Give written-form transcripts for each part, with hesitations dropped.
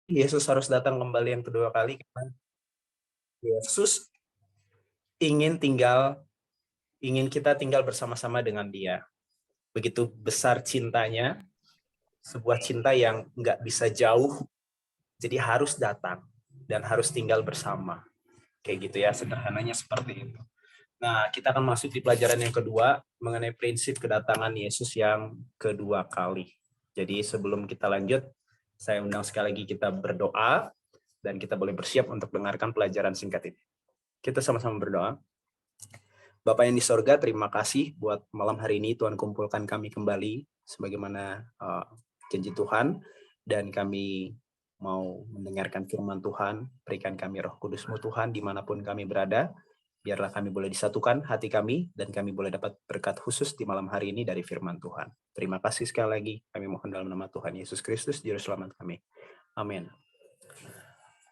Yesus harus datang kembali yang kedua kali karena Yesus ingin kita tinggal bersama-sama dengan Dia. Begitu besar cintanya, sebuah cinta yang nggak bisa jauh, jadi harus datang dan harus tinggal bersama. Kayak gitu ya, sederhananya seperti itu. Nah, kita akan masuk di pelajaran yang kedua mengenai prinsip kedatangan Yesus yang kedua kali. Jadi sebelum kita lanjut, saya undang sekali lagi kita berdoa dan kita boleh bersiap untuk dengarkan pelajaran singkat ini. Kita sama-sama berdoa. Bapa yang di sorga, terima kasih buat malam hari ini Tuhan kumpulkan kami kembali sebagaimana janji Tuhan, dan kami mau mendengarkan firman Tuhan. Berikan kami Roh Kudus-Mu Tuhan dimanapun kami berada, biarlah kami boleh disatukan hati kami dan kami boleh dapat berkat khusus di malam hari ini dari firman Tuhan. Terima kasih sekali lagi, kami mohon dalam nama Tuhan Yesus Kristus Juru Selamat kami. Amin.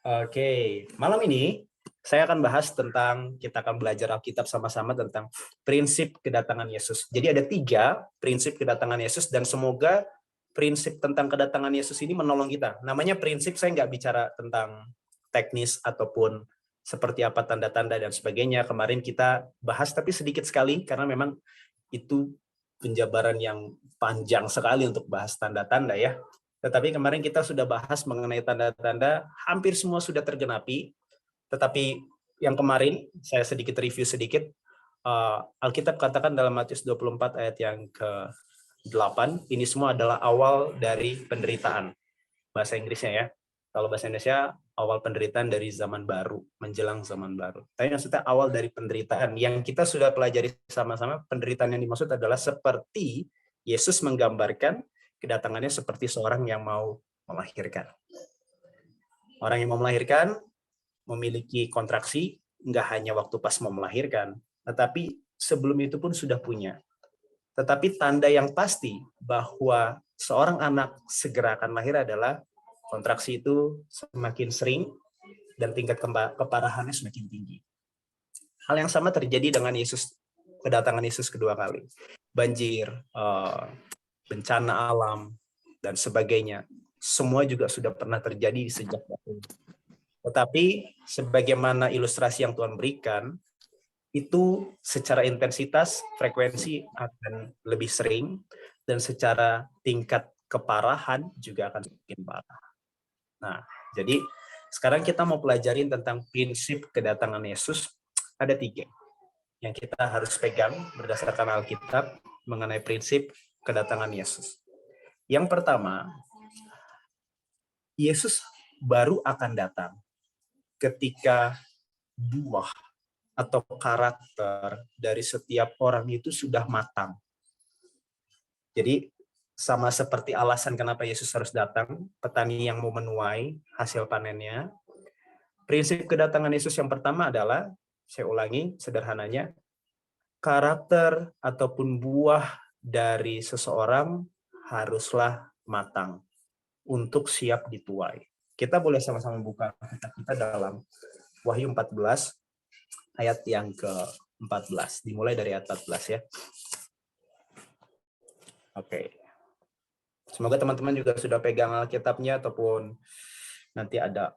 Oke, malam ini saya akan bahas tentang, kita akan belajar Alkitab sama-sama tentang prinsip kedatangan Yesus. Jadi ada 3 prinsip kedatangan Yesus, dan semoga prinsip tentang kedatangan Yesus ini menolong kita. Namanya prinsip, saya nggak bicara tentang teknis ataupun seperti apa tanda-tanda dan sebagainya. Kemarin kita bahas tapi sedikit sekali karena memang itu penjabaran yang panjang sekali untuk bahas tanda-tanda ya. Tetapi kemarin kita sudah bahas mengenai tanda-tanda, hampir semua sudah tergenapi. Tetapi yang kemarin, saya sedikit review sedikit, Alkitab katakan dalam Matius 24 ayat yang ke-8, ini semua adalah awal dari penderitaan. Bahasa Inggrisnya ya. Kalau bahasa Indonesia, awal penderitaan dari zaman baru, menjelang zaman baru. Tapi maksudnya awal dari penderitaan. Yang kita sudah pelajari sama-sama, penderitaan yang dimaksud adalah seperti Yesus menggambarkan kedatangannya seperti seorang yang mau melahirkan. Orang yang mau melahirkan memiliki kontraksi, nggak hanya waktu pas mau melahirkan, tetapi sebelum itu pun sudah punya. Tetapi tanda yang pasti bahwa seorang anak segera akan lahir adalah kontraksi itu semakin sering dan tingkat keparahannya semakin tinggi. Hal yang sama terjadi dengan Yesus, kedatangan Yesus kedua kali. Banjir, bencana alam, dan sebagainya. Semua juga sudah pernah terjadi sejak dahulu. Tetapi sebagaimana ilustrasi yang Tuhan berikan, itu secara intensitas, frekuensi akan lebih sering, dan secara tingkat keparahan juga akan semakin parah. Nah, jadi sekarang kita mau pelajarin tentang prinsip kedatangan Yesus. Ada 3 yang kita harus pegang berdasarkan Alkitab mengenai prinsip kedatangan Yesus. Yang pertama, Yesus baru akan datang ketika buah atau karakter dari setiap orang itu sudah matang. Jadi sama seperti alasan kenapa Yesus harus datang, petani yang mau menuai hasil panennya. Prinsip kedatangan Yesus yang pertama adalah, saya ulangi sederhananya, karakter ataupun buah dari seseorang haruslah matang untuk siap dituai. Kita boleh sama-sama buka kita dalam Wahyu 14 ayat yang ke-14. Dimulai dari ayat 14 ya. Oke. Semoga teman-teman juga sudah pegang Alkitabnya ataupun nanti ada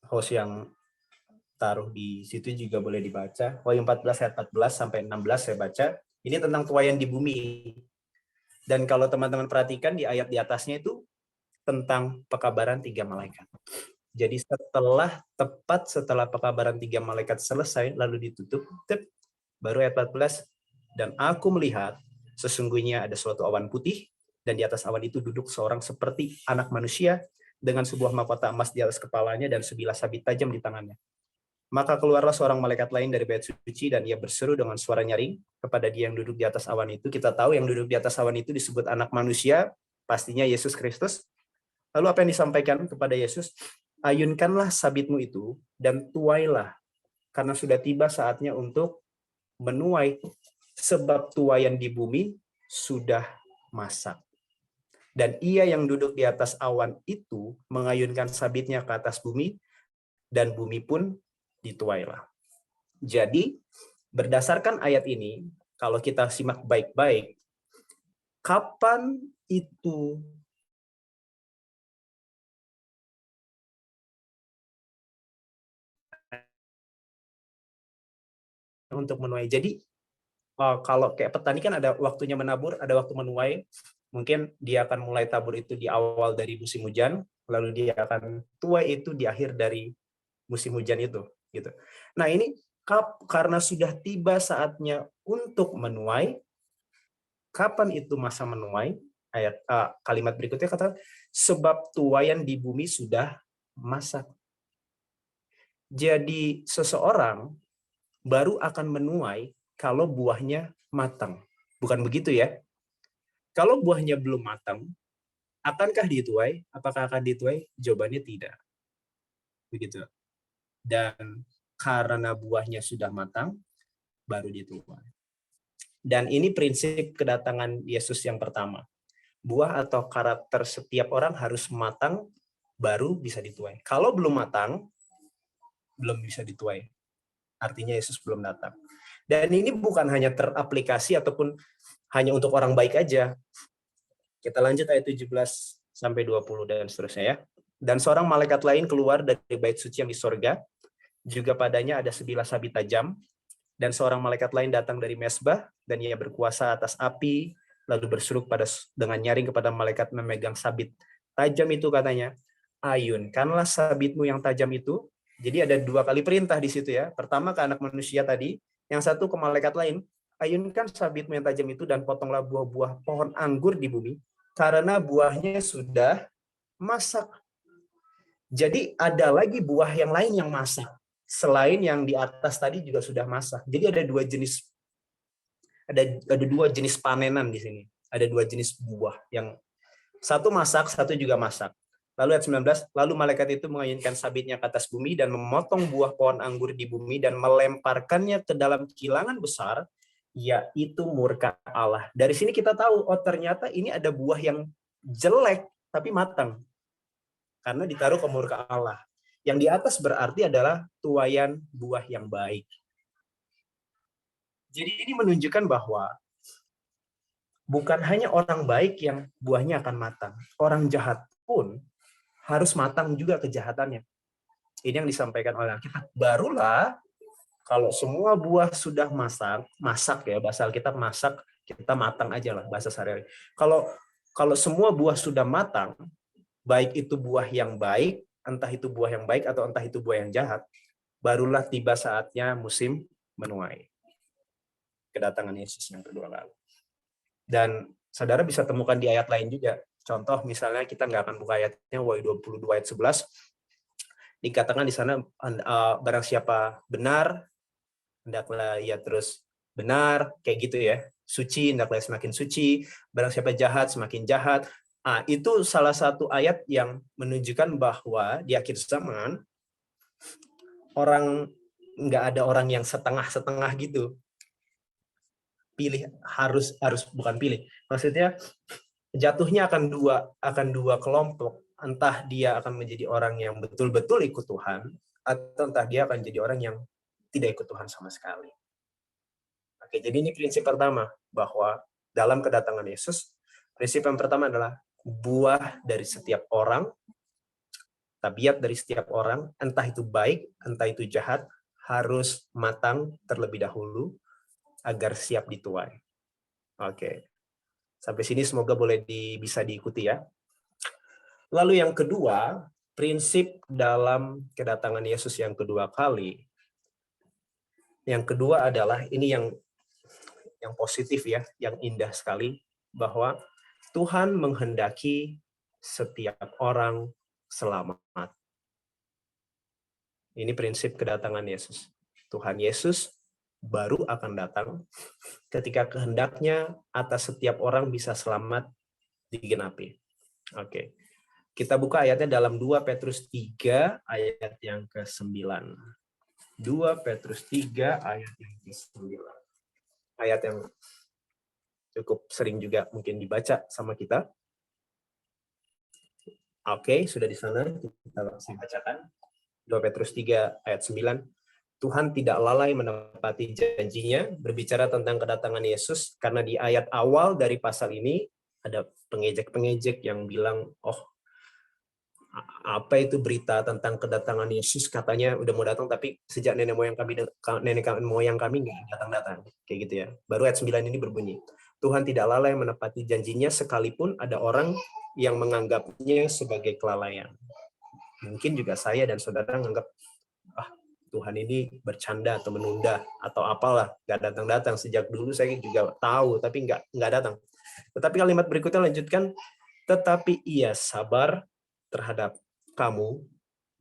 host yang taruh di situ juga boleh dibaca. Wahyu 14 ayat 14 sampai 16 saya baca. Ini tentang tuaian di bumi. Dan kalau teman-teman perhatikan di ayat di atasnya itu tentang pekabaran 3 malaikat. Jadi tepat setelah pekabaran 3 malaikat selesai lalu ditutup, baru ayat 14, dan aku melihat sesungguhnya ada suatu awan putih dan di atas awan itu duduk seorang seperti anak manusia dengan sebuah mahkota emas di atas kepalanya dan sebilah sabit tajam di tangannya. Maka keluarlah seorang malaikat lain dari bait suci dan ia berseru dengan suara nyaring kepada dia yang duduk di atas awan itu. Kita tahu yang duduk di atas awan itu disebut anak manusia, pastinya Yesus Kristus. Lalu apa yang disampaikan kepada Yesus? Ayunkanlah sabitmu itu dan tuailah, karena sudah tiba saatnya untuk menuai, sebab tuaian di bumi sudah masak. Dan ia yang duduk di atas awan itu mengayunkan sabitnya ke atas bumi, dan bumi pun dituailah. Jadi, berdasarkan ayat ini, kalau kita simak baik-baik, kapan itu untuk menuai. Jadi kalau kayak petani kan ada waktunya menabur, ada waktu menuai. Mungkin dia akan mulai tabur itu di awal dari musim hujan, lalu dia akan tuai itu di akhir dari musim hujan itu, gitu. Nah, ini karena sudah tiba saatnya untuk menuai, kapan itu masa menuai? Kalimat berikutnya kata, sebab tuaian di bumi sudah masak. Jadi seseorang baru akan menuai kalau buahnya matang. Bukan begitu ya? Kalau buahnya belum matang, akankah dituai? Apakah akan dituai? Jawabannya tidak. Begitu. Dan karena buahnya sudah matang, baru dituai. Dan ini prinsip kedatangan Yesus yang pertama. Buah atau karakter setiap orang harus matang, baru bisa dituai. Kalau belum matang, belum bisa dituai. Artinya Yesus belum datang. Dan ini bukan hanya teraplikasi ataupun hanya untuk orang baik aja. Kita lanjut ayat 17 sampai 20 dan seterusnya ya. Dan seorang malaikat lain keluar dari bait suci yang di sorga, juga padanya ada sebilah sabit tajam, dan seorang malaikat lain datang dari mesbah, dan ia berkuasa atas api, lalu berseru dengan nyaring kepada malaikat memegang sabit tajam itu, katanya, ayunkanlah sabitmu yang tajam itu. Jadi ada 2 kali perintah di situ ya. Pertama ke anak manusia tadi, yang satu ke malaikat lain, ayunkan sabitmu yang tajam itu dan potonglah buah-buah pohon anggur di bumi, karena buahnya sudah masak. Jadi ada lagi buah yang lain yang masak. Selain yang di atas tadi juga sudah masak. Jadi ada 2 jenis, ada 2 jenis panenan di sini. Ada 2 jenis buah, yang satu masak, satu juga masak. Lalu ayat 19, lalu malaikat itu mengayunkan sabitnya ke atas bumi dan memotong buah pohon anggur di bumi dan melemparkannya ke dalam kilangan besar, yaitu murka Allah. Dari sini kita tahu, oh ternyata ini ada buah yang jelek tapi matang. Karena ditaruh ke murka Allah. Yang di atas berarti adalah tuaian buah yang baik. Jadi ini menunjukkan bahwa bukan hanya orang baik yang buahnya akan matang. Orang jahat pun harus matang juga kejahatannya. Ini yang disampaikan oleh Alkitab. Barulah kalau semua buah sudah masak ya, bahasa Alkitab masak, kita matang aja lah bahasa sehari-hari. Kalau semua buah sudah matang, baik itu buah yang baik, entah itu buah yang baik atau entah itu buah yang jahat, barulah tiba saatnya musim menuai. Kedatangan Yesus yang kedua kali. Dan saudara bisa temukan di ayat lain juga. Contoh misalnya kita nggak akan buka ayatnya, Wahyu 22 ayat 11. Dikatakan di sana, barang siapa benar, hendaklah ia terus benar, kayak gitu ya. Suci, hendaklah semakin suci. Barang siapa jahat, semakin jahat. Itu salah satu ayat yang menunjukkan bahwa di akhir zaman, nggak ada orang yang setengah-setengah gitu. Bukan pilih. Maksudnya jatuhnya akan dua kelompok. Entah dia akan menjadi orang yang betul-betul ikut Tuhan, atau entah dia akan jadi orang yang tidak ikut Tuhan sama sekali. Oke, jadi ini prinsip pertama, bahwa dalam kedatangan Yesus, prinsip yang pertama adalah buah dari setiap orang, tabiat dari setiap orang, entah itu baik, entah itu jahat, harus matang terlebih dahulu agar siap dituai. Oke. Sampai sini semoga bisa diikuti ya. Lalu yang kedua, prinsip dalam kedatangan Yesus yang kedua kali. Yang kedua adalah ini yang positif ya, yang indah sekali, bahwa Tuhan menghendaki setiap orang selamat. Ini prinsip kedatangan Yesus. Tuhan Yesus baru akan datang ketika kehendaknya atas setiap orang bisa selamat digenapi. Oke. Kita buka ayatnya dalam 2 Petrus 3 ayat yang ke-9. 2 Petrus 3 ayat yang ke-9. Ayat yang cukup sering juga mungkin dibaca sama kita. Oke, sudah di sana, kita langsung bacakan. 2 Petrus 3 ayat 9. Tuhan tidak lalai menepati janjinya, berbicara tentang kedatangan Yesus, karena di ayat awal dari pasal ini, Ada pengejek-pengejek yang bilang, oh apa itu berita tentang kedatangan Yesus, katanya udah mau datang, tapi sejak nenek moyang kami nggak datang-datang, kayak gitu ya. Baru ayat 9 ini berbunyi, Tuhan tidak lalai menepati janjinya sekalipun ada orang yang menganggapnya sebagai kelalaian. Mungkin juga saya dan saudara menganggap, Tuhan ini bercanda atau menunda atau apalah, nggak datang-datang. Sejak dulu saya juga tahu, tapi nggak datang. Tetapi kalimat berikutnya lanjutkan, tetapi ia sabar terhadap kamu,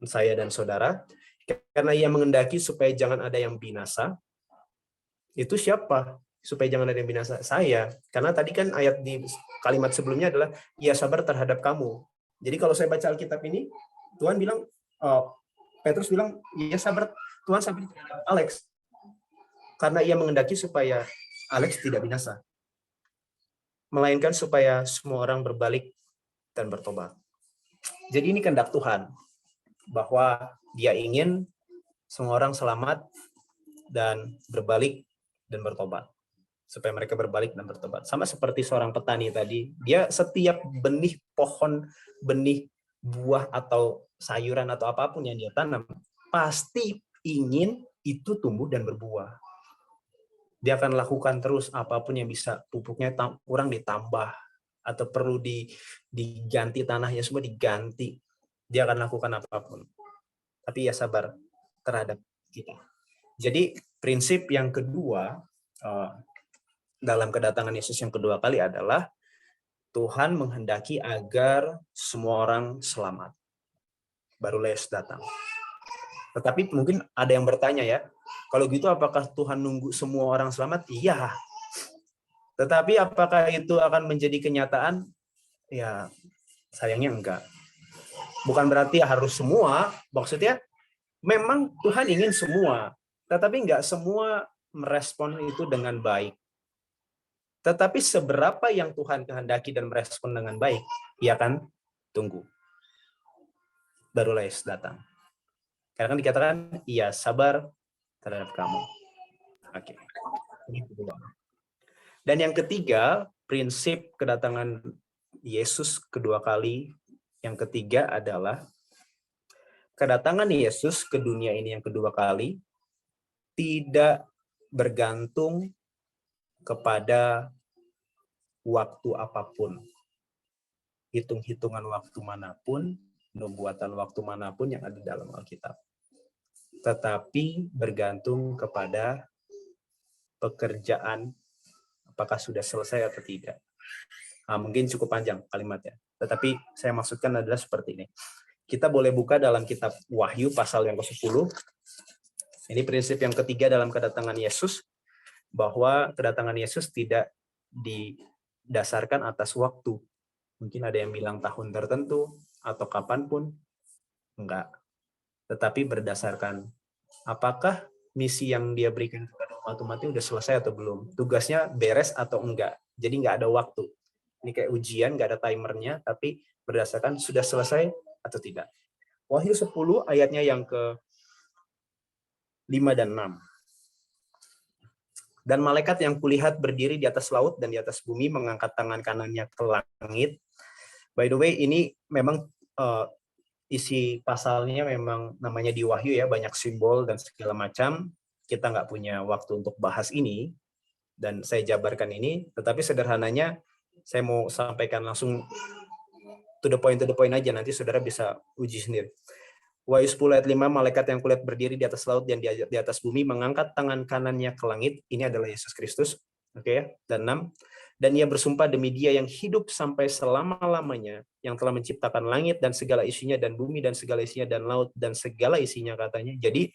saya dan saudara, karena ia mengendaki supaya jangan ada yang binasa. Itu siapa? Supaya jangan ada yang binasa? Saya. Karena tadi kan ayat di kalimat sebelumnya adalah ia sabar terhadap kamu. Jadi kalau saya baca Alkitab ini, Tuhan bilang, Petrus bilang, ia sabar, Tuhan sabar terhadap Alex. Karena ia mengendaki supaya Alex tidak binasa, melainkan supaya semua orang berbalik dan bertobat. Jadi ini kehendak Tuhan, bahwa Dia ingin semua orang selamat dan berbalik dan bertobat. Supaya mereka berbalik dan bertobat. Sama seperti seorang petani tadi, dia setiap benih pohon, benih buah atau sayuran atau apapun yang dia tanam, pasti ingin itu tumbuh dan berbuah. Dia akan lakukan terus apapun yang bisa, pupuknya kurang ditambah, atau perlu diganti tanahnya, semua diganti. Dia akan lakukan apapun. Tapi ya sabar terhadap kita. Jadi prinsip yang kedua dalam kedatangan Yesus yang kedua kali adalah Tuhan menghendaki agar semua orang selamat. Barulah Yesus datang. Tetapi mungkin ada yang bertanya ya, kalau gitu apakah Tuhan nunggu semua orang selamat? Iya. Tetapi apakah itu akan menjadi kenyataan? Ya, sayangnya enggak. Bukan berarti harus semua, maksudnya memang Tuhan ingin semua, tetapi enggak semua merespon itu dengan baik. Tetapi seberapa yang Tuhan kehendaki dan merespon dengan baik, ia akan tunggu. Barulah Yesus datang. Karena kan dikatakan, ia sabar terhadap kamu. Oke. Dan yang ketiga, prinsip kedatangan Yesus kedua kali, yang ketiga adalah kedatangan Yesus ke dunia ini yang kedua kali tidak bergantung kepada waktu apapun, hitung-hitungan waktu manapun, pembuatan waktu manapun yang ada dalam Alkitab, tetapi bergantung kepada pekerjaan, apakah sudah selesai atau tidak. Mungkin cukup panjang kalimatnya, tetapi saya maksudkan adalah seperti ini. Kita boleh buka dalam kitab Wahyu pasal yang ke-10. Ini prinsip yang ketiga dalam kedatangan Yesus, bahwa kedatangan Yesus tidak didasarkan atas waktu. Mungkin ada yang bilang tahun tertentu atau kapanpun, enggak. Tetapi berdasarkan apakah misi yang dia berikan kepada umat itu udah selesai atau belum, tugasnya beres atau enggak. Jadi enggak ada waktu. Ini kayak ujian, enggak ada timernya, tapi berdasarkan sudah selesai atau tidak. Wahyu 10 ayatnya yang ke-5 dan 6. Dan malaikat yang kulihat berdiri di atas laut dan di atas bumi mengangkat tangan kanannya ke langit. By the way, ini memang isi pasalnya memang namanya di Wahyu ya, banyak simbol dan segala macam. Kita nggak punya waktu untuk bahas ini, dan saya jabarkan ini, tetapi sederhananya saya mau sampaikan langsung to the point aja, nanti saudara bisa uji sendiri. Wahyu 10 ayat 5, malaikat yang kulihat berdiri di atas laut dan di atas bumi mengangkat tangan kanannya ke langit. Ini adalah Yesus Kristus. Oke, dan 6. Dan ia bersumpah demi Dia yang hidup sampai selama-lamanya, yang telah menciptakan langit dan segala isinya, dan bumi dan segala isinya, dan laut dan segala isinya, katanya. Jadi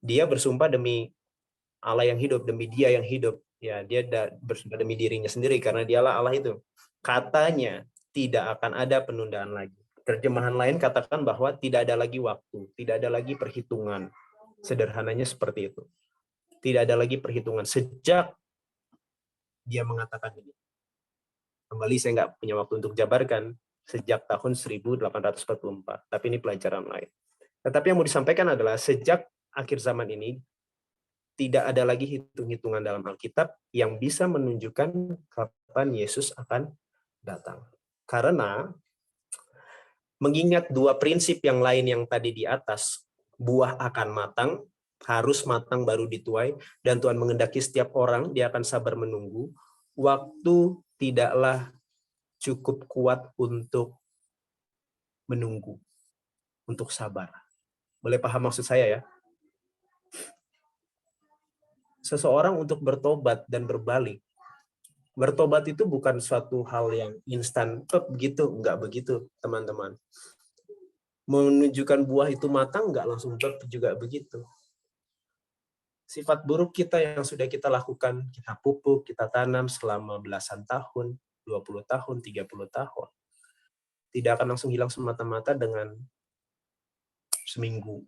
dia bersumpah demi Allah yang hidup, demi Dia yang hidup. Ya, dia bersumpah demi dirinya sendiri karena dialah Allah itu. Katanya tidak akan ada penundaan lagi. Terjemahan lain katakan bahwa tidak ada lagi waktu, tidak ada lagi perhitungan. Sederhananya seperti itu. Tidak ada lagi perhitungan sejak dia mengatakan ini. Kembali saya nggak punya waktu untuk jabarkan sejak tahun 1844, tapi ini pelajaran lain. Tetapi yang mau disampaikan adalah sejak akhir zaman ini tidak ada lagi hitung-hitungan dalam Alkitab yang bisa menunjukkan kapan Yesus akan datang. Karena mengingat dua prinsip yang lain yang tadi di atas, buah akan matang, harus matang baru dituai, dan Tuhan mengendaki setiap orang, dia akan sabar menunggu. Waktu tidaklah cukup kuat untuk menunggu, untuk sabar. Boleh paham maksud saya ya? Seseorang untuk bertobat dan berbalik, bertobat itu bukan suatu hal yang instan, begitu, enggak begitu teman-teman. Menunjukkan buah itu matang, enggak langsung juga begitu. Sifat buruk kita yang sudah kita lakukan, kita pupuk, kita tanam selama belasan tahun, 20 tahun, 30 tahun, tidak akan langsung hilang semata-mata dengan seminggu.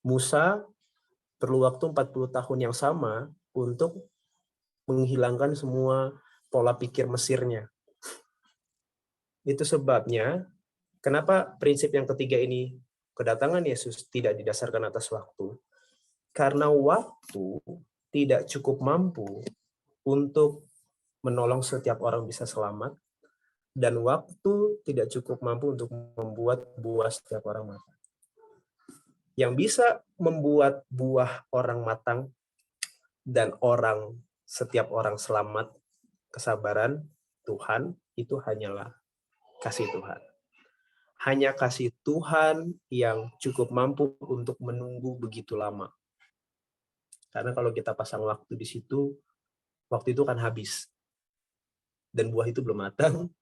Musa perlu waktu 40 tahun yang sama untuk menghilangkan semua pola pikir Mesirnya. Itu sebabnya kenapa prinsip yang ketiga ini, kedatangan Yesus tidak didasarkan atas waktu. Karena waktu tidak cukup mampu untuk menolong setiap orang bisa selamat, dan waktu tidak cukup mampu untuk membuat buah setiap orang matang. Yang bisa membuat buah orang matang dan setiap orang selamat, kesabaran Tuhan, itu hanyalah kasih Tuhan. Hanya kasih Tuhan yang cukup mampu untuk menunggu begitu lama. Karena kalau kita pasang waktu di situ, waktu itu kan habis. Dan buah itu belum matang.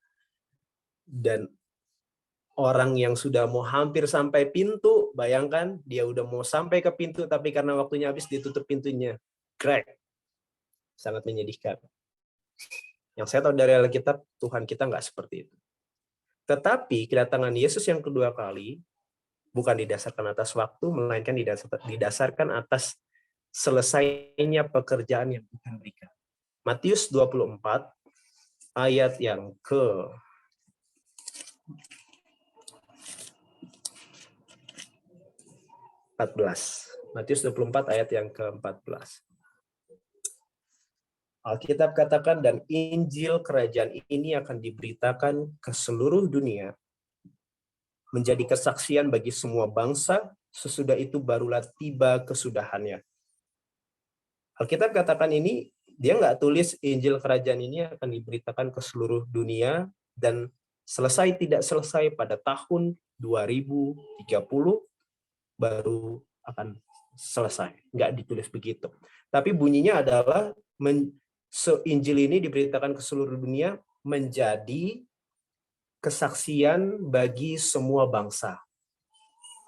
Dan orang yang sudah mau hampir sampai pintu, bayangkan dia udah mau sampai ke pintu, tapi karena waktunya habis ditutup pintunya. Crack. Sangat menyedihkan. Yang saya tahu dari Alkitab, Tuhan kita nggak seperti itu. Tetapi kedatangan Yesus yang kedua kali bukan didasarkan atas waktu, melainkan didasarkan atas selesainya pekerjaan yang Tuhan berikan. Matius 24 ayat yang ke 14. Matius 24 ayat yang ke-14. Alkitab katakan, dan Injil kerajaan ini akan diberitakan ke seluruh dunia, menjadi kesaksian bagi semua bangsa, sesudah itu barulah tiba kesudahannya. Alkitab katakan ini, dia nggak tulis Injil kerajaan ini akan diberitakan ke seluruh dunia, dan selesai tidak selesai pada tahun 2030, baru akan selesai. Nggak ditulis begitu. Tapi bunyinya adalah, Injil ini diberitakan ke seluruh dunia menjadi kesaksian bagi semua bangsa.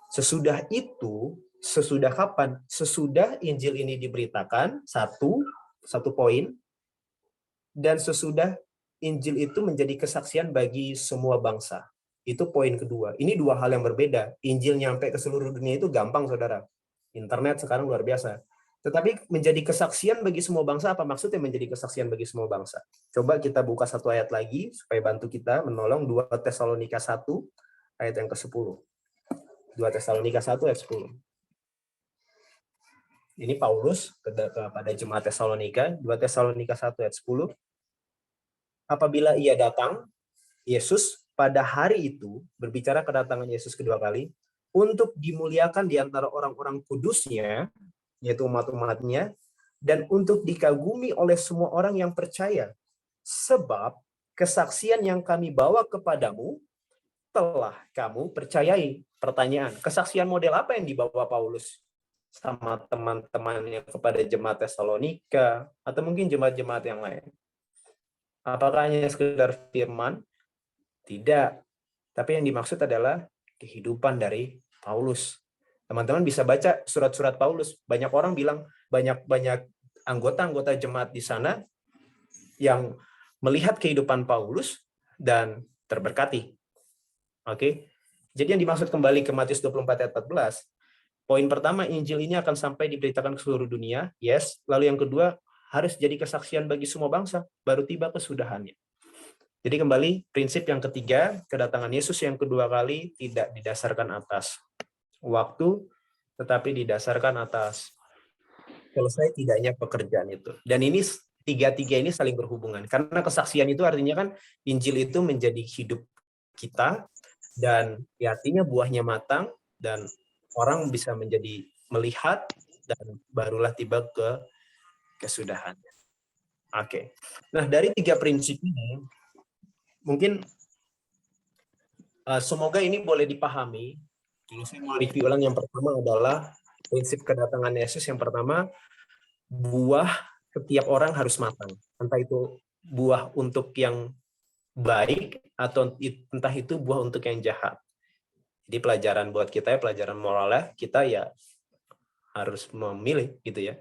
Sesudah itu, sesudah kapan? Sesudah Injil ini diberitakan, satu poin, dan sesudah Injil itu menjadi kesaksian bagi semua bangsa. Itu poin kedua. Ini dua hal yang berbeda. Injil nyampe ke seluruh dunia itu gampang, saudara. Internet sekarang luar biasa. Tetapi menjadi kesaksian bagi semua bangsa, apa maksudnya menjadi kesaksian bagi semua bangsa? Coba kita buka satu ayat lagi, supaya bantu kita menolong 2 Tesalonika 1, ayat yang ke-10. 2 Tesalonika 1, ayat 10. Ini Paulus kepada jemaat Tesalonika, 2 Tesalonika 1, ayat 10. Apabila ia datang, Yesus pada hari itu, berbicara kedatangan Yesus kedua kali, untuk dimuliakan di antara orang-orang kudusnya, yaitu umat-umatnya, dan untuk dikagumi oleh semua orang yang percaya. Sebab kesaksian yang kami bawa kepadamu telah kamu percayai. Pertanyaan, kesaksian model apa yang dibawa Paulus sama teman-temannya kepada jemaat Tesalonika, atau mungkin jemaat-jemaat yang lain? Apakah hanya sekedar firman? Tidak. Tapi yang dimaksud adalah kehidupan dari Paulus. Teman-teman bisa baca surat-surat Paulus. Banyak orang bilang, banyak anggota-anggota jemaat di sana yang melihat kehidupan Paulus dan terberkati. Oke. Jadi yang dimaksud kembali ke Matius 24 ayat 14, poin pertama, Injil ini akan sampai diberitakan ke seluruh dunia. Yes. Lalu yang kedua, harus jadi kesaksian bagi semua bangsa, baru tiba kesudahannya. Jadi kembali, prinsip yang ketiga, kedatangan Yesus yang kedua kali tidak didasarkan atas waktu, tetapi didasarkan atas selesai tidaknya pekerjaan itu. Dan ini tiga-tiga ini saling berhubungan. Karena kesaksian itu artinya kan Injil itu menjadi hidup kita, dan artinya buahnya matang, dan orang bisa menjadi melihat, dan barulah tiba ke kesudahan. Oke. Nah, dari tiga prinsip ini, mungkin semoga ini boleh dipahami. Kalau saya mau review ulang, yang pertama adalah prinsip kedatangan Yesus. Yang pertama, buah setiap orang harus matang. Entah itu buah untuk yang baik, atau entah itu buah untuk yang jahat. Jadi pelajaran buat kita, pelajaran moralnya, kita ya harus memilih gitu ya.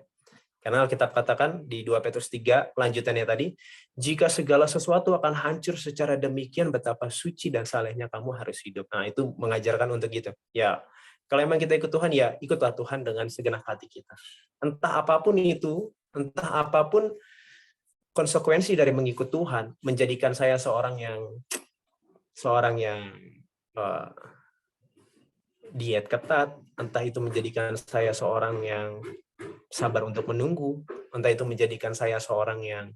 Karena Alkitab katakan di 2 Petrus 3, lanjutannya tadi, jika segala sesuatu akan hancur secara demikian, betapa suci dan salehnya kamu harus hidup. Nah, itu mengajarkan untuk gitu. Ya, kalau memang kita ikut Tuhan, ya ikutlah Tuhan dengan segenap hati kita. Entah apapun itu, entah apapun konsekuensi dari mengikut Tuhan, menjadikan saya seorang yang diet ketat, entah itu menjadikan saya seorang yang sabar untuk menunggu, entah itu menjadikan saya seorang yang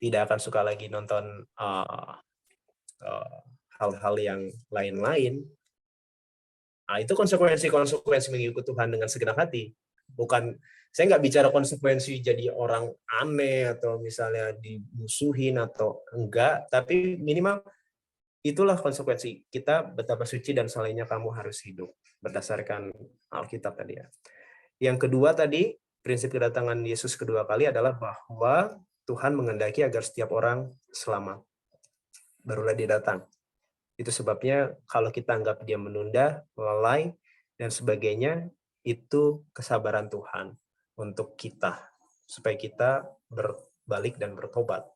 tidak akan suka lagi nonton hal-hal yang lain-lain. Nah, itu konsekuensi mengikut Tuhan dengan segenap hati. Bukan, saya nggak bicara konsekuensi jadi orang aneh atau misalnya dimusuhin atau enggak, tapi minimal itulah konsekuensi kita, betapa suci dan salehnya kamu harus hidup berdasarkan Alkitab tadi ya. Yang kedua tadi, prinsip kedatangan Yesus kedua kali adalah bahwa Tuhan menghendaki agar setiap orang selamat. Barulah dia datang. Itu sebabnya kalau kita anggap dia menunda, lalai, dan sebagainya, itu kesabaran Tuhan untuk kita, supaya kita berbalik dan bertobat.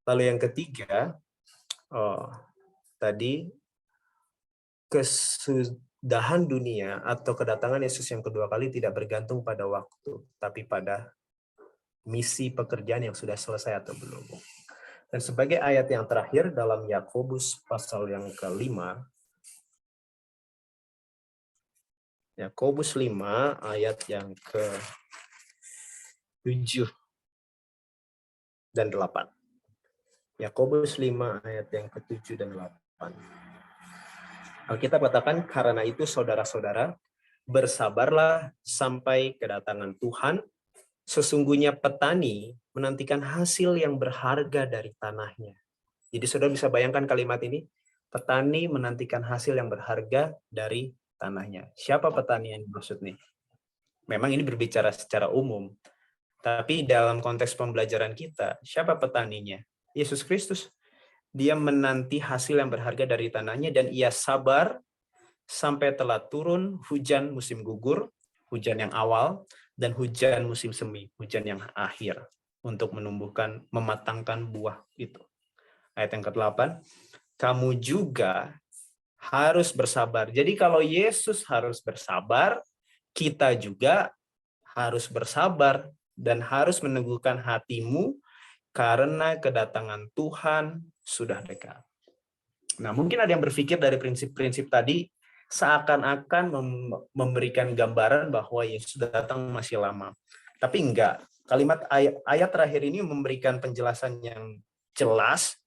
Lalu yang ketiga, tadi kesudahan dunia atau kedatangan Yesus yang kedua kali tidak bergantung pada waktu, tapi pada misi pekerjaan yang sudah selesai atau belum. Dan sebagai ayat yang terakhir dalam Yakobus pasal yang ke-5, Yakobus 5 ayat yang ke-7 dan 8. Yakobus 5 ayat yang ke-7 dan 8. Alkitab katakan, karena itu saudara-saudara, bersabarlah sampai kedatangan Tuhan. Sesungguhnya petani menantikan hasil yang berharga dari tanahnya. Jadi saudara bisa bayangkan kalimat ini, petani menantikan hasil yang berharga dari tanahnya. Siapa petani yang dimaksud nih? Memang ini berbicara secara umum, tapi dalam konteks pembelajaran kita, siapa petaninya? Yesus Kristus. Dia menanti hasil yang berharga dari tanahnya, dan ia sabar sampai telah turun hujan musim gugur, hujan yang awal, dan hujan musim semi, hujan yang akhir, untuk menumbuhkan, mematangkan buah itu. Ayat yang ke-8, kamu juga harus bersabar. Jadi kalau Yesus harus bersabar, kita juga harus bersabar dan harus meneguhkan hatimu, karena kedatangan Tuhan sudah dekat. Nah, mungkin ada yang berpikir dari prinsip-prinsip tadi seakan-akan memberikan gambaran bahwa Yesus datang masih lama. Tapi enggak. Kalimat ayat terakhir ini memberikan penjelasan yang jelas.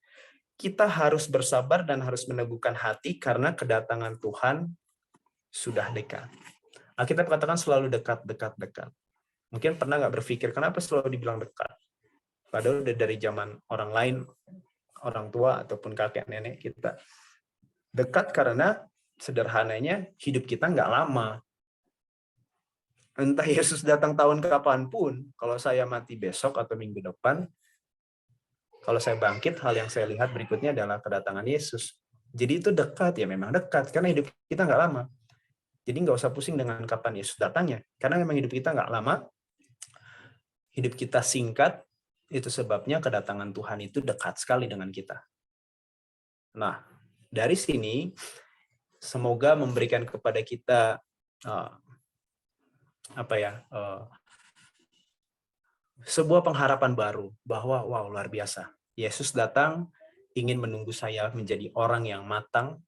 Kita harus bersabar dan harus meneguhkan hati karena kedatangan Tuhan sudah dekat. Alkitab katakan selalu dekat, dekat, dekat. Mungkin pernah nggak berpikir kenapa selalu dibilang dekat? Padahal udah dari zaman orang lain, orang tua ataupun kakek nenek kita. Dekat karena sederhananya hidup kita nggak lama. Entah Yesus datang tahun kapanpun, kalau saya mati besok atau minggu depan, kalau saya bangkit, hal yang saya lihat berikutnya adalah kedatangan Yesus. Jadi itu dekat, ya memang dekat, karena hidup kita nggak lama. Jadi nggak usah pusing dengan kapan Yesus datangnya, karena memang hidup kita nggak lama, hidup kita singkat, itu sebabnya kedatangan Tuhan itu dekat sekali dengan kita. Nah, dari sini, semoga memberikan kepada kita sebuah pengharapan baru, bahwa wow, luar biasa. Yesus datang ingin menunggu saya menjadi orang yang matang.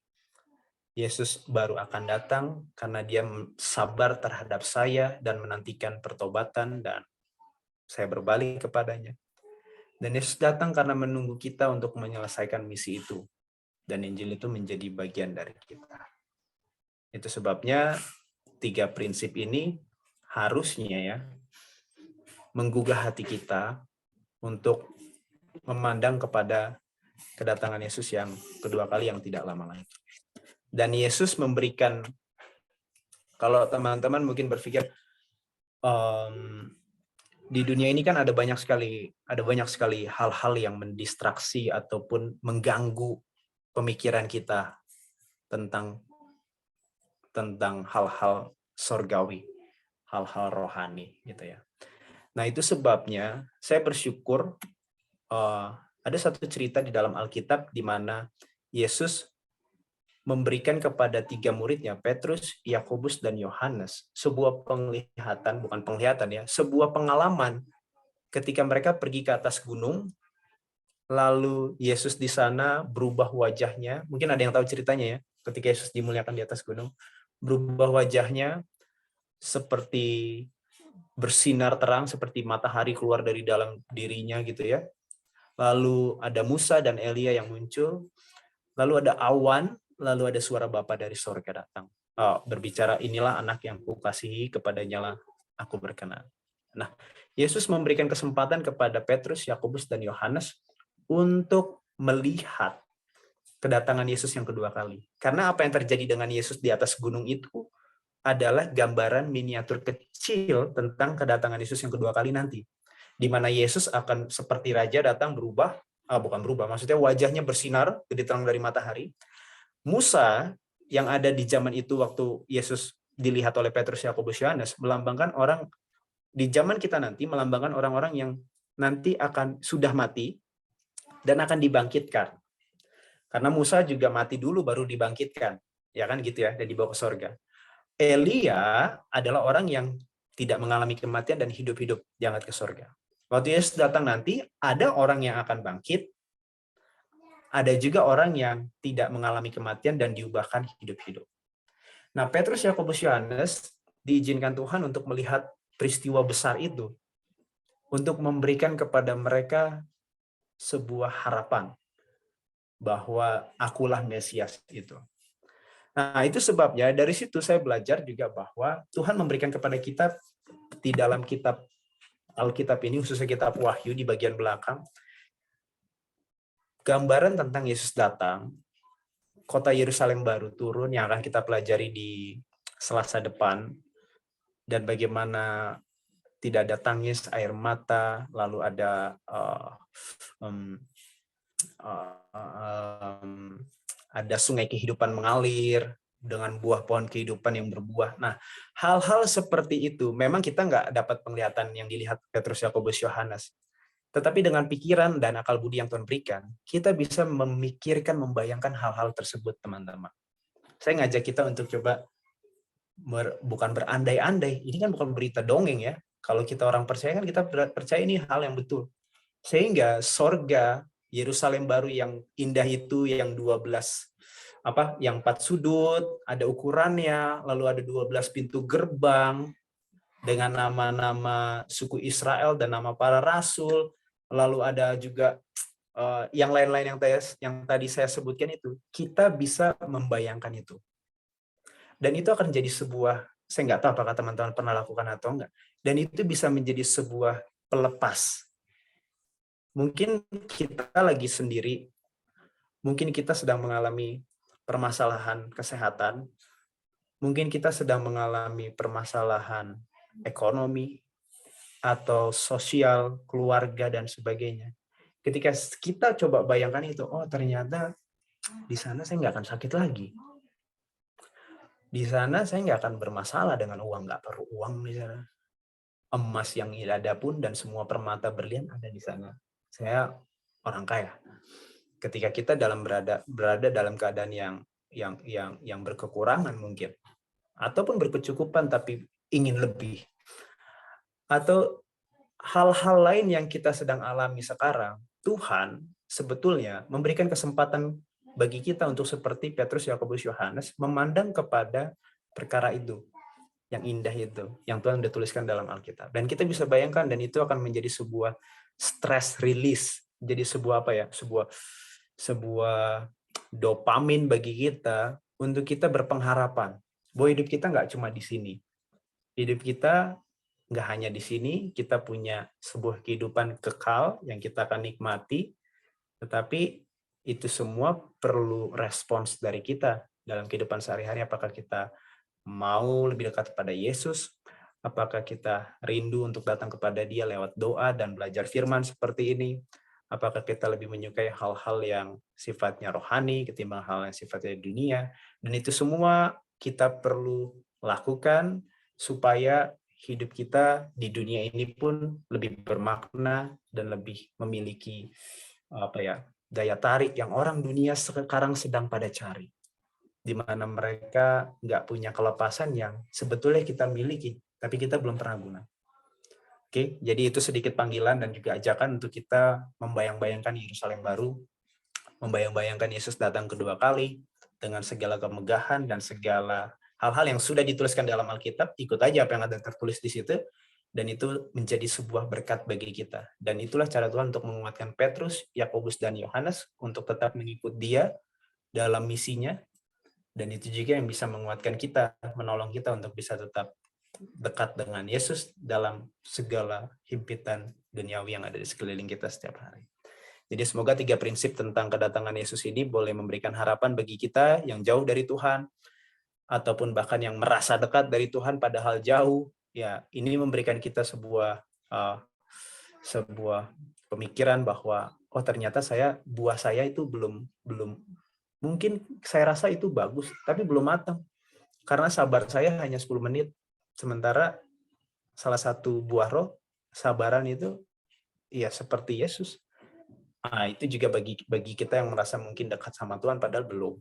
Yesus baru akan datang karena dia sabar terhadap saya dan menantikan pertobatan, dan saya berbalik kepadanya. Dan Yesus datang karena menunggu kita untuk menyelesaikan misi itu. Dan Injil itu menjadi bagian dari kita. Itu sebabnya 3 prinsip ini harusnya ya menggugah hati kita untuk memandang kepada kedatangan Yesus yang kedua kali yang tidak lama lagi. Dan Yesus memberikan, kalau teman-teman mungkin berpikir di dunia ini kan ada banyak sekali hal-hal yang mendistraksi ataupun mengganggu pemikiran kita tentang hal-hal sorgawi, hal-hal rohani gitu ya. Nah, itu sebabnya saya bersyukur ada satu cerita di dalam Alkitab di mana Yesus memberikan kepada 3 muridnya, Petrus, Yakobus, dan Yohanes, sebuah sebuah pengalaman ketika mereka pergi ke atas gunung, lalu Yesus di sana berubah wajahnya. Mungkin ada yang tahu ceritanya ya, ketika Yesus dimuliakan di atas gunung, berubah wajahnya seperti bersinar terang, seperti matahari keluar dari dalam dirinya gitu ya. Lalu ada Musa dan Elia yang muncul, lalu ada awan, lalu ada suara Bapa dari sorga datang. Berbicara, inilah anak yang kukasihi, kepadanya lah aku berkenan. Nah, Yesus memberikan kesempatan kepada Petrus, Yakobus, dan Yohanes untuk melihat kedatangan Yesus yang kedua kali. Karena apa yang terjadi dengan Yesus di atas gunung itu adalah gambaran miniatur kecil tentang kedatangan Yesus yang kedua kali nanti. Di mana Yesus akan seperti raja datang berubah, bukan berubah, maksudnya wajahnya bersinar lebih terang dari matahari. Musa yang ada di zaman itu waktu Yesus dilihat oleh Petrus, Yakobus, Yohanes melambangkan orang di zaman kita nanti, melambangkan orang-orang yang nanti akan sudah mati dan akan dibangkitkan. Karena Musa juga mati dulu baru dibangkitkan, ya kan gitu ya, dan dibawa ke sorga. Elia adalah orang yang tidak mengalami kematian dan hidup-hidup diangkat ke sorga. Waktu Yesus datang nanti, ada orang yang akan bangkit, ada juga orang yang tidak mengalami kematian dan diubahkan hidup-hidup. Nah, Petrus, Yakobus, Yohanes diizinkan Tuhan untuk melihat peristiwa besar itu, untuk memberikan kepada mereka sebuah harapan bahwa akulah Mesias itu. Nah, itu sebabnya dari situ saya belajar juga bahwa Tuhan memberikan kepada kita di dalam kitab Alkitab ini, khususnya kitab Wahyu di bagian belakang, gambaran tentang Yesus datang, kota Yerusalem baru turun yang akan kita pelajari di Selasa depan, dan bagaimana tidak ada tangis, air mata, lalu ada ada sungai kehidupan mengalir dengan buah pohon kehidupan yang berbuah. Nah, hal-hal seperti itu memang kita nggak dapat penglihatan yang dilihat Petrus, Yakobus, Yohanes. Tetapi dengan pikiran dan akal budi yang Tuhan berikan, kita bisa memikirkan, membayangkan hal-hal tersebut, teman-teman. Saya ngajak kita untuk coba bukan berandai-andai. Ini kan bukan berita dongeng ya. Kalau kita orang percaya kan kita percaya ini hal yang betul. Sehingga sorga Yerusalem baru yang indah itu, yang 12 yang 4 sudut, ada ukurannya, lalu ada 12 pintu gerbang dengan nama-nama suku Israel dan nama para rasul, lalu ada juga yang lain-lain yang tadi saya sebutkan itu, kita bisa membayangkan itu. Dan itu akan jadi sebuah, saya nggak tahu apakah teman-teman pernah lakukan atau enggak, dan itu bisa menjadi sebuah pelepas. Mungkin kita lagi sendiri, mungkin kita sedang mengalami permasalahan kesehatan, mungkin kita sedang mengalami permasalahan ekonomi atau sosial, keluarga, dan sebagainya. Ketika kita coba bayangkan itu, oh ternyata di sana saya nggak akan sakit lagi. Di sana saya nggak akan bermasalah dengan uang, nggak perlu uang di sana. Emas yang ada pun dan semua permata berlian ada di sana. Saya orang kaya. Ketika kita berada dalam keadaan yang berkekurangan mungkin, ataupun berkecukupan tapi ingin lebih, atau hal-hal lain yang kita sedang alami sekarang, Tuhan sebetulnya memberikan kesempatan bagi kita untuk seperti Petrus, Yakobus, Yohanes memandang kepada perkara itu. yang indah itu, yang Tuhan udah tuliskan dalam Alkitab. Dan kita bisa bayangkan, dan itu akan menjadi sebuah stress release, jadi sebuah apa ya, sebuah dopamin bagi kita untuk kita berpengharapan bahwa hidup kita nggak cuma di sini. Hidup kita nggak hanya di sini, kita punya sebuah kehidupan kekal yang kita akan nikmati, tetapi itu semua perlu respons dari kita dalam kehidupan sehari-hari. Apakah kita mau lebih dekat kepada Yesus? Apakah kita rindu untuk datang kepada Dia lewat doa dan belajar firman seperti ini? Apakah kita lebih menyukai hal-hal yang sifatnya rohani ketimbang hal yang sifatnya dunia? Dan itu semua kita perlu lakukan supaya hidup kita di dunia ini pun lebih bermakna dan lebih memiliki daya tarik yang orang dunia sekarang sedang pada cari, di mana mereka nggak punya kelepasan yang sebetulnya kita miliki, tapi kita belum pernah guna. Oke, jadi itu sedikit panggilan dan juga ajakan untuk kita membayang-bayangkan Yerusalem baru, membayang-bayangkan Yesus datang kedua kali dengan segala kemegahan dan segala hal-hal yang sudah dituliskan dalam Alkitab. Ikut aja apa yang ada tertulis di situ, dan itu menjadi sebuah berkat bagi kita. Dan itulah cara Tuhan untuk menguatkan Petrus, Yakobus, dan Yohanes untuk tetap mengikut Dia dalam misinya. Dan itu juga yang bisa menguatkan kita, menolong kita untuk bisa tetap dekat dengan Yesus dalam segala himpitan duniawi yang ada di sekeliling kita setiap hari. Jadi semoga 3 prinsip tentang kedatangan Yesus ini boleh memberikan harapan bagi kita yang jauh dari Tuhan, ataupun bahkan yang merasa dekat dari Tuhan padahal jauh. Ya, ini memberikan kita sebuah pemikiran bahwa ternyata buah saya itu belum mungkin saya rasa itu bagus, tapi belum matang. Karena sabar saya hanya 10 menit. Sementara salah satu buah roh, sabaran itu ya seperti Yesus. Itu juga bagi kita yang merasa mungkin dekat sama Tuhan padahal belum.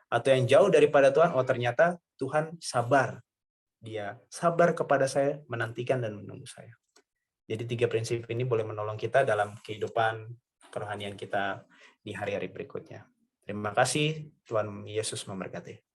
Atau yang jauh daripada Tuhan, ternyata Tuhan sabar. Dia sabar kepada saya, menantikan dan menunggu saya. Jadi 3 prinsip ini boleh menolong kita dalam kehidupan kerohanian kita di hari-hari berikutnya. Terima kasih, Tuhan Yesus memberkati.